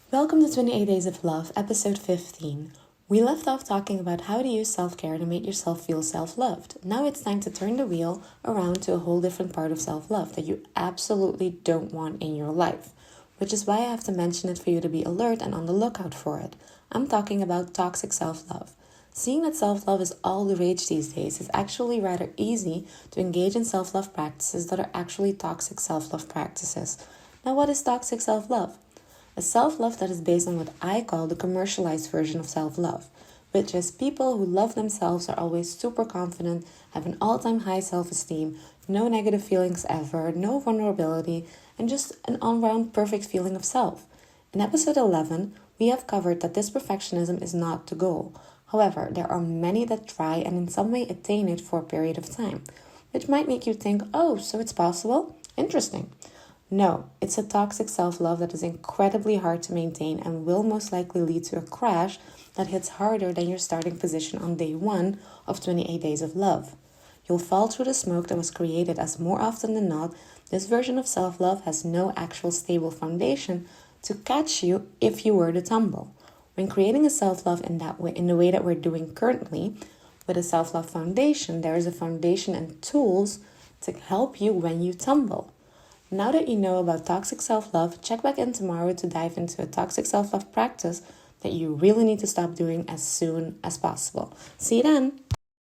Welcome to 28 Days of Love, episode 15. We left off talking about how to use self-care to make yourself feel self-loved. Now it's time to turn the wheel around to a whole different part of self-love that you absolutely don't want in your life, which is why I have to mention it for you to be alert and on the lookout for it. I'm talking about toxic self-love. Seeing that self-love is all the rage these days, it's actually rather easy to engage in self-love practices that are actually toxic self-love practices. Now, what is toxic self-love? A self-love that is based on what I call the commercialized version of self-love, which is people who love themselves are always super confident, have an all-time high self-esteem, no negative feelings ever, no vulnerability, and just an all-round perfect feeling of self. In episode 11, we have covered that this perfectionism is not the goal. However, there are many that try and in some way attain it for a period of time, which might make you think, oh, so it's possible? Interesting. No, it's a toxic self-love that is incredibly hard to maintain and will most likely lead to a crash that hits harder than your starting position on day 1 of 28 Days of Love. You'll fall through the smoke that was created as more often than not, this version of self-love has no actual stable foundation to catch you if you were to tumble. When creating a self-love in the way that we're doing currently, with a self-love foundation, there is a foundation and tools to help you when you tumble. Now that you know about toxic self-love, check back in tomorrow to dive into a toxic self-love practice that you really need to stop doing as soon as possible. See you then!